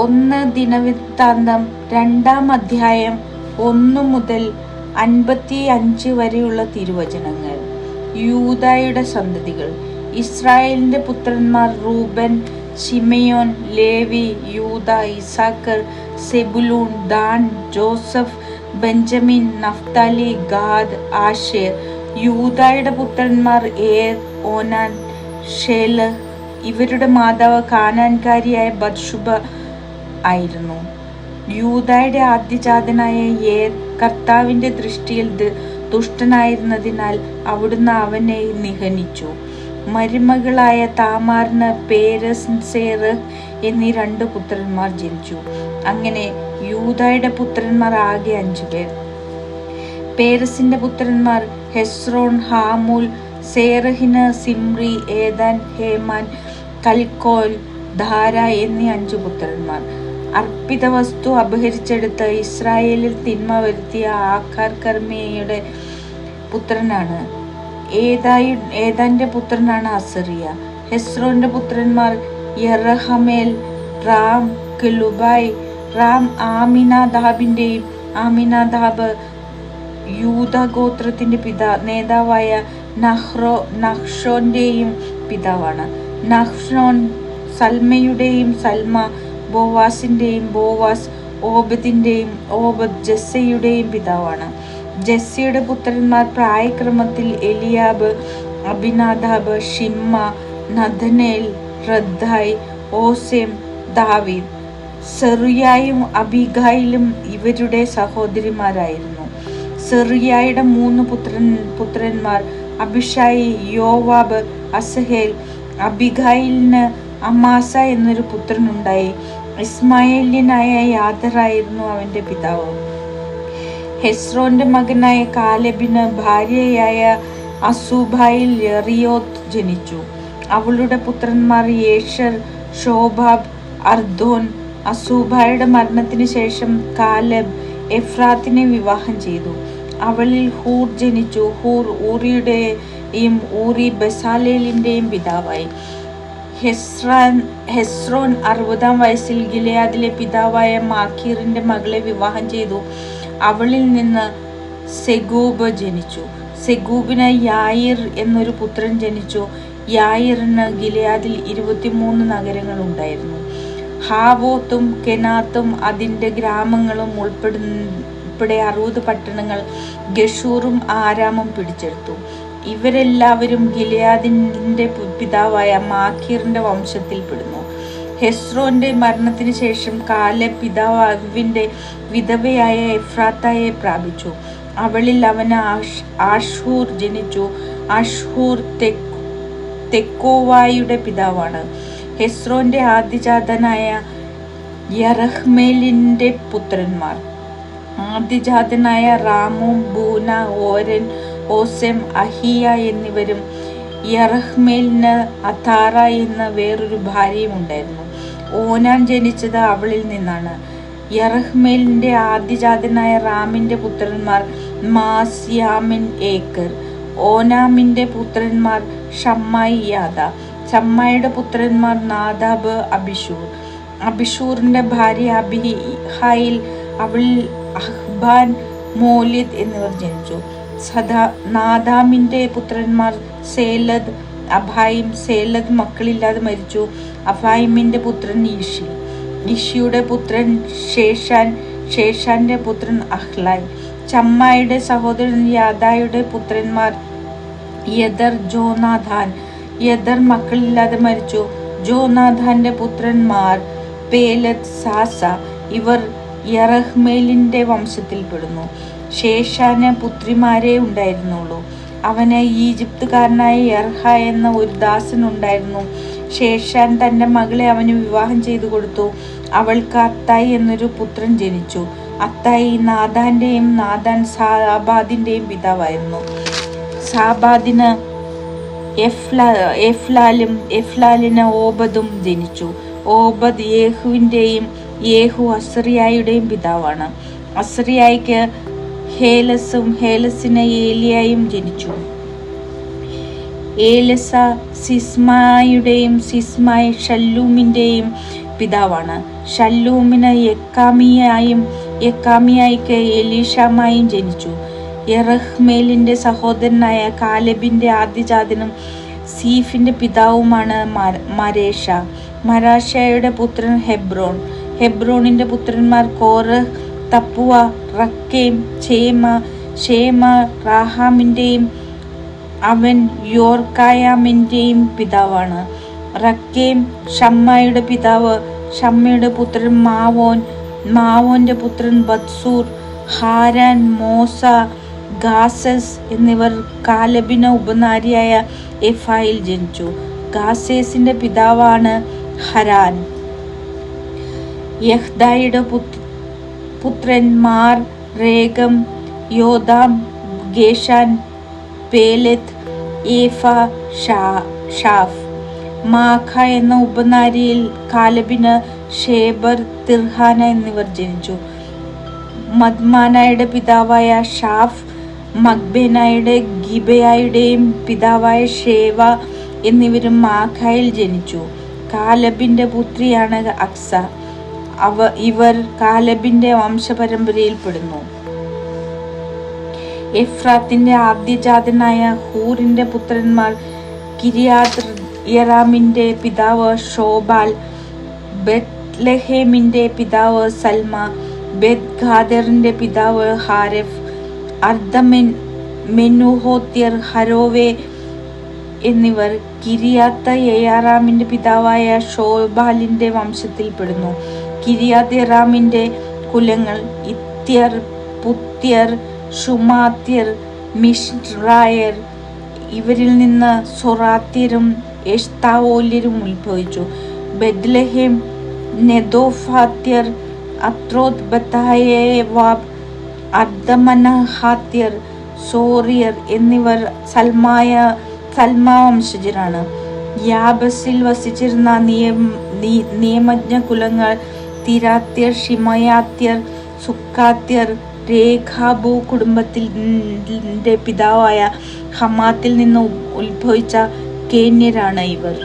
1 ദിനവൃത്താന്തം 2-ാം അധ്യായം 1 മുതൽ 55 വരെയുള്ള തിരുവചനങ്ങൾ. യൂദായുടെ സന്തതികൾ. ഇസ്രായേലിന്റെ പുത്രന്മാർ Reuben, Simeon, Levi, Judah, Issachar, Zebulun, Dan, Joseph, Benjamin, Naphtali, Gad, Asher. യൂദായുടെ പുത്രന്മാർ ഏർ, ഓനാൻ, ഷേലഹ്. ഇവരുടെ മാതാവ് കാനാൻകാരിയായ ബത്ശുബ ആയിരുന്നു. യൂദായുടെ ആദ്യജാതനായ ഏർ കർത്താവിന്റെ ദൃഷ്ടിയിൽ ദുഷ്ടനായിരുന്നതിനാൽ അവിടുന്ന് അവനെ നിഹനിച്ചു. മരുമകളായ താമാറിന് പേരസ്, സേറഹ് എന്നീ 2 പുത്രന്മാർ ജനിച്ചു. അങ്ങനെ യൂദായുടെ പുത്രന്മാർ ആകെ 5 പേർ. പേരസിന്റെ പുത്രന്മാർ Hezron, Hamul. സേറഹിന് Zimri, ഏദാൻ, hey man, Calcol, ധാര എന്നീ 5 പുത്രന്മാർ. അർപ്പിത വസ്തു അപഹരിച്ചെടുത്ത് ഇസ്രായേലിൽ തിന്മ വരുത്തിയ ആഖാർ കർമ്മിയുടെ പുത്രനാണ്. ഏദാന്റെ പുത്രനാണ് അസറിയ. ഹെസ്രോന്റെ പുത്രന്മാർ യറഹമേൽ, റാം, കെലുബായ്. റാം ആമിനാദാബിന്റെയും ആമിനാദാബ് യൂദാഗോത്രത്തിന്റെ നേതാവായ നഹ്ഷോന്റെയും പിതാവാണ്. നഹ്ഷോൻ സൽമയുടെയും സൽമ ബോവാസിന്റെയും ബോവാസ് ഓബദിന്റെയും ഓബദ് ജസ്സയുടെയും പിതാവാണ്. ജസ്സിയുടെ പുത്രന്മാർ പ്രായക്രമത്തിൽ എലിയാബ്, അബിനാദാബ്, ഷിമ്മ, നഥനേൽ, റദ്ദായ്, ഓസെം, ദാവീദ്. സെറുയായും അബിഗായിലും ഇവരുടെ സഹോദരിമാരായിരുന്നു. സെറുയായുടെ 3 പുത്രന്മാർ അബിഷായി, യോവാബ്, അസഹേൽ. അബിഗായിലിന് അമാസ എന്നൊരു പുത്രനുണ്ടായി. ഇസ്മായേല്യനായ യാദറായിരുന്നു അവന്റെ പിതാവ്. ഹെസ്രോന്റെ മകനായ കാലെബിന് ഭാര്യയായ അസൂബായിൽ യെറിയോത്ത് ജനിച്ചു. അവളുടെ പുത്രന്മാർ യേഷർ, ഷോബാബ്, അർദോൻ. അസൂബായുടെ മരണത്തിന് ശേഷം കാലെബ് എഫ്രാത്തിനെ വിവാഹം ചെയ്തു. അവളിൽ ഹൂർ ജനിച്ചു. ഹൂർ ഊറിയുടെയും ഊറി ബസാലേലിന്റെയും പിതാവായി. ഹെസ്രോൻ 60-ാം വയസ്സിൽ ഗിലെയാദിലെ പിതാവായ മാക്കീറിന്റെ മകളെ വിവാഹം ചെയ്തു. അവളിൽ നിന്ന് സെഗൂബ് ജനിച്ചു. സെഗൂബിന് യായിർ എന്നൊരു പുത്രൻ ജനിച്ചു. യായിറിന് ഗിലെയാദിൽ 23 നഗരങ്ങൾ ഉണ്ടായിരുന്നു. ഹാവോത്തും കെനാത്തും അതിന്റെ ഗ്രാമങ്ങളും ഉൾപ്പെടെ 60 പട്ടണങ്ങൾ ഗഷൂറും ആരാമും പിടിച്ചെടുത്തു. ഇവരെല്ലാവരും ഗിലെയാദിന്റെ പിതാവായ മാക്കീറിന്റെ വംശത്തിൽപ്പെടുന്നു. ഹെസ്രോന്റെ മരണത്തിന് ശേഷം കാലെബ് പിതാവിന്റെ വിധവയായ എഫ്രാത്തയെ പ്രാപിച്ചു. അവളിൽ അവന് ആഷൂർ ജനിച്ചു. ആഷൂർ തെക്കോവായുടെ പിതാവാണ്. ഹെസ്രോന്റെ ആദ്യജാതനായ യറഹ്മേലിന്റെ പുത്രന്മാർ. ആദ്യജാതനായ റാമും, ബൂന, ഓരൻ, ഓസെം, അഹിയ എന്നിവരും. യറഹ്മേലിന് അതാറ എന്ന വേറൊരു ഭാര്യയും ഉണ്ടായിരുന്നു. ഓനാൻ ജനിച്ചത് അവളിൽ നിന്നാണ്. യറഹ്മേലിന്റെ ആദ്യജാതനായ റാമിന്റെ പുത്രന്മാർ മാസ്, യാമിൻ, ഏക്കർ. ഓനാമിന്റെ പുത്രന്മാർ ഷമ്മായി, യാദ. ഷമ്മായിയുടെ പുത്രന്മാർ നാദാബ്, അബിഷൂർ. അബിഷൂറിന്റെ ഭാര്യ അബിഹായിൽ. അവളിൽ അഹ്ബാൻ, മോലിദ് എന്നിവർ ജനിച്ചു. നാദാമിന്റെ പുത്രന്മാർ സേലദ്, അഭായിം. സേലദ് മക്കളില്ലാതെ മരിച്ചു. അഭായിമിന്റെ പുത്രൻ ഇഷി. ഇഷിയുടെ പുത്രൻ ശേഷാൻ. ശേഷാന്റെ പുത്രൻ അഹ്ലായ്. ചമ്മായുടെ സഹോദരൻ യാദായുടെ പുത്രന്മാർ യദർ, ജോനാഥാൻ. യദർ മക്കളില്ലാതെ മരിച്ചു. ജോനാഥാന്റെ പുത്രന്മാർ പേലത്, സാസ. ഇവർ യറഹ്മേലിന്റെ വംശത്തിൽപ്പെടുന്നു. ശേഷാന് പുത്രിമാരെ ഉണ്ടായിരുന്നുള്ളൂ. അവന് ഈജിപ്തുകാരനായ യർഹ എന്ന ഒരു ദാസൻ ഉണ്ടായിരുന്നു. ശേഷാൻ തന്റെ മകളെ അവന് വിവാഹം ചെയ്തു കൊടുത്തു. അവൾക്ക് അത്തായി എന്നൊരു പുത്രൻ ജനിച്ചു. അത്തായി നാദാന്റെയും നാദാൻ സാബാദിന്റെയും പിതാവായിരുന്നു. സാബാദിന് എഫ്ലാലും എഫ്ലാലിന് ഓബദും ജനിച്ചു. ഓബദ് യേഹുവിന്റെയും യേഹു അസറിയായുടെയും പിതാവാണ്. അസറിയായിക്ക് ഹേലസും ഹേലസിന് ഏലിയായും ജനിച്ചു. ഏലസ സിസ്മായുടെയും സിസ്മായി ഷല്ലൂമിന്റെയും പിതാവാണ്. ശല്ലൂമിന് യെക്കാമിയായിക്ക് എലീഷാമായും ജനിച്ചു. യെറഹ്മേലിന്റെ സഹോദരനായ കാലെബിന്റെ ആദ്യജാതനും സീഫിന്റെ പിതാവുമാണ് മരേഷ. മരാഷയുടെ പുത്രൻ ഹെബ്രോണിന്റെ പുത്രന്മാർ കോരഹ്, തപ്പുവ, റക്കേം, ഷേമ റാഹാമിന്റെയും അവൻ യോർക്കായാമിന്റെയും പിതാവാണ്. റക്കേം ഷമ്മയുടെ പിതാവ്. ഷമ്മയുടെ പുത്രൻ മാവോന്റെ പുത്രൻ ബത്സൂർ, ഹാരാൻ, മോസ, ഗാസസ് എന്നിവർ കാലബിന് ഉപനാരിയായ എഫായിൽ ജനിച്ചു. ഗാസേസിന്റെ പിതാവാണ് ഹരാൻ. യഹ്ദായുടെ പുത്രന്മാർ രേഗം, യോദാം, ഗേഷാൻ, പേലെത്ത്, ഏഫ, ഷാഫ്. മാഖ എന്ന ഉപനാരിയിൽ കാലബിന് ഷേബർ, തിർഹാന എന്നിവർ ജനിച്ചു. മദ്മാനയുടെ പിതാവായ ഷാഫ്, മഗ്ബേനായുടെ ഗിബയായുടെയും പിതാവായ ഷേവ എന്നിവരും മാഖയിൽ ജനിച്ചു. കാലബിന്റെ പുത്രിയാണ് അക്സ. ഇവർ കാലബിന്റെ വംശപരമ്പരയിൽപ്പെടുന്നു. എഫ്രാത്തിന്റെ ആദ്യജാതനായ ഹൂറിന്റെ പുത്രന്മാർ കിര്യാത് യറാമിന്റെ പിതാവ് ഷോബാൽ, ബെത്ലഹേമിന്റെ പിതാവ് സൽമ, ബെത് ഗാദറിന്റെ പിതാവ് ഹാരെഫ്, മെനൂഹോത്യർ, ഹരോവെ എന്നിവർ കിര്യാത്ത് യയാറാമിന്റെ പിതാവായ ഷോബാലിന്റെ വംശത്തിൽപ്പെടുന്നു. കിര്യാത്ത് യറാമിന്റെ കുലങ്ങൾ ഇത്യർ, പുത്യർ, ഷുമാത്യർ, മിഷ്രായർ. ഇവരിൽ നിന്ന് സൊറാത്യരും എഷ്താവോല്യരും ഉത്ഭവിച്ചു. ബെത്ലഹേം, നെതോഫാത്യർ, അത്രോത്ത് ബത്തായേവാബ്, അർദമനഹാത്യർ, സോറിയർ എന്നിവർ സൽമാ വംശജരാണ്. യാബസിൽ വസിച്ചിരുന്ന നിയമജ്ഞ കുലങ്ങൾ തിരാത്യർ, ഷിമയാത്യർ, സുക്കാത്യർ. രേഖാബു കുടുംബത്തിന്റെ പിതാവായ ഹമാത്തിൽ നിന്ന് ഉത്ഭവിച്ച കേന്യരാണ് ഇവർ.